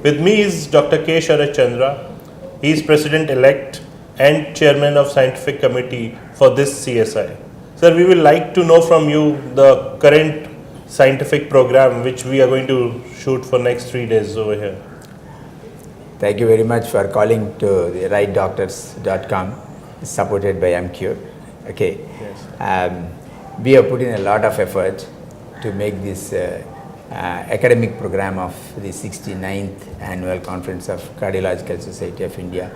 With me is Dr. K. Sarat Chandra. He is President-elect and Chairman of Scientific Committee for this CSI. Sir, we will like to know from you the current scientific program which we are going to shoot for next 3 days over here. Thank you very much for calling to TheRightDoctors.com, supported by Emcure. Okay. Yes. We have put in a lot of effort to make this academic program of the 69th Annual Conference of Cardiological Society of India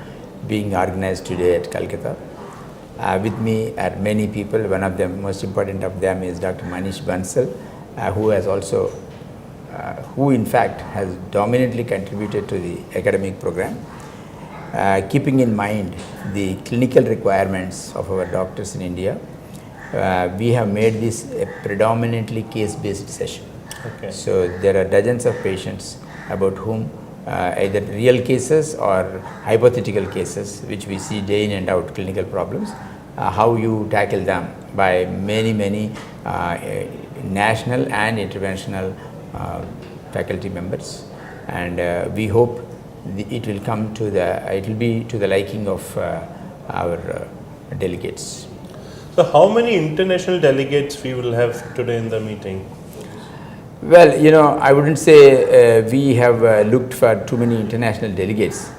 being organized today at Calcutta. With me are many people. One of them, most important of them, is Dr. Manish Bansal, who has also, who in fact has dominantly contributed to the academic program, keeping in mind the clinical requirements of our doctors in India. We have made this a predominantly case-based session. Okay. So there are dozens of patients about whom either real cases or hypothetical cases which we see day in and out, clinical problems, how you tackle them by many national and interventional faculty members, and we hope it will come to it will be to the liking of our delegates. So how many international delegates we will have today in the meeting? Well, you know, I wouldn't say we have looked for too many international delegates.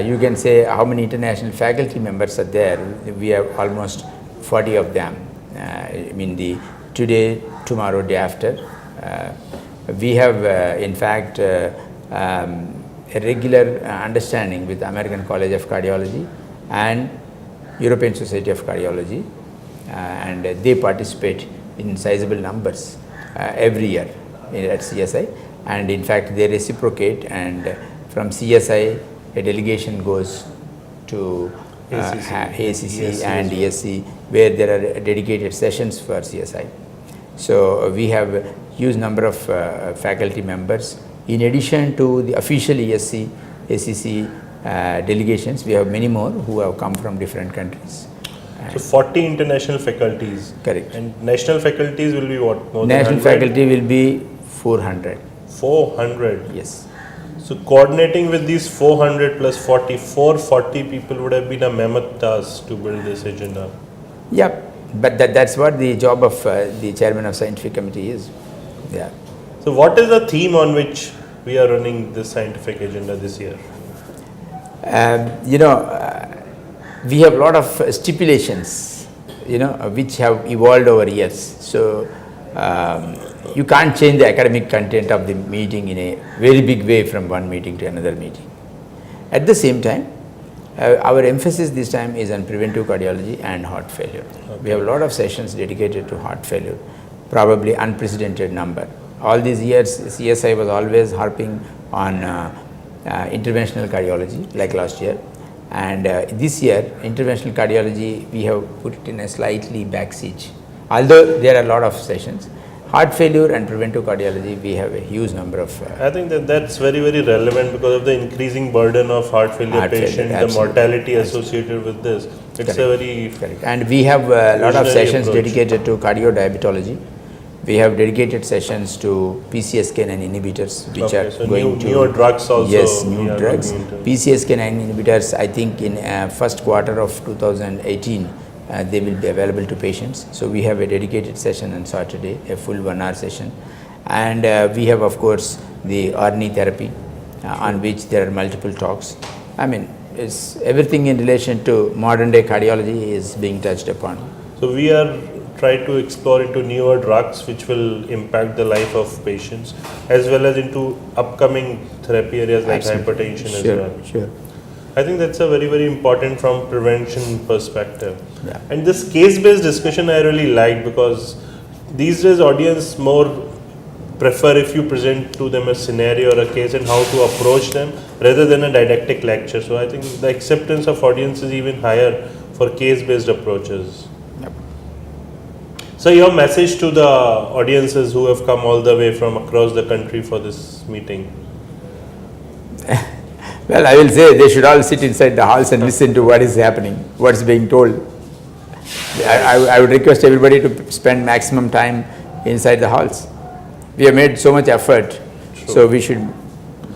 You can say how many international faculty members are there. We have almost 40 of them. I mean, today, tomorrow, day after. We have, in fact, a regular understanding with American College of Cardiology and European Society of Cardiology, and they participate in sizable numbers every year at CSI, and in fact they reciprocate, and from CSI a delegation goes to ACC and ESC, where there are dedicated sessions for CSI. So we have a huge number of faculty members. In addition to the official ESC, ACC delegations, we have many more who have come from different countries. So 40 international faculties. Correct. And national faculties will be what? More National than 100? faculty will be 400. 400? Yes. So coordinating with these 400 plus 40, 440 people would have been a mammoth task to build this agenda. Yeah, but that's what the job of the chairman of scientific committee is. Yeah. So what is the theme on which we are running this scientific agenda this year? You know, we have a lot of stipulations, you know, which have evolved over years. So you can't change the academic content of the meeting in a very big way from one meeting to another meeting. At the same time, our emphasis this time is on preventive cardiology and heart failure. Okay. We have a lot of sessions dedicated to heart failure, probably unprecedented number. All these years, CSI was always harping on interventional cardiology, like last year. And this year, interventional cardiology, we have put it in a slightly backseat. Although there are a lot of sessions, heart failure and preventive cardiology, we have a huge number of. I think that's very relevant because of the increasing burden of heart failure patients, the mortality associated with this. It's Correct. a very. Correct. And we have a lot of sessions approach dedicated to cardiodiabetology. We have dedicated sessions to PCSK9 inhibitors, which are so going to newer drugs also. Yes, new drugs. PCSK9 inhibitors, I think in first quarter of 2018, they will be available to patients. So we have a dedicated session on Saturday, a full 1 hour session. And we have, of course, the RNA therapy, on which there are multiple talks. I mean, it's everything in relation to modern day cardiology is being touched upon. So we are trying to explore into newer drugs which will impact the life of patients, as well as into upcoming therapy areas like hypertension as well. Sure. I think that's a very important from prevention perspective. Yeah. And this case-based discussion I really like, because these days audience more prefer if you present to them a scenario or a case and how to approach them rather than a didactic lecture. So I think the acceptance of audience is even higher for case-based approaches. Yep. So your message to the audiences who have come all the way from across the country for this meeting? Well, I will say they should all sit inside the halls and listen to what is happening, what is being told. I would request everybody to spend maximum time inside the halls. We have made so much effort, so we should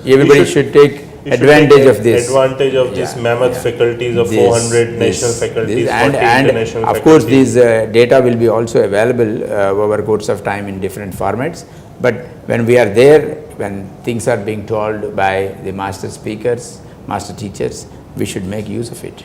everybody should take you should advantage take of this. Advantage of this mammoth faculties of 400 national faculties, 40 and international of faculties. course, these data will be also available over course of time in different formats. But when we are there, when things are being told by the master speakers, master teachers, we should make use of it.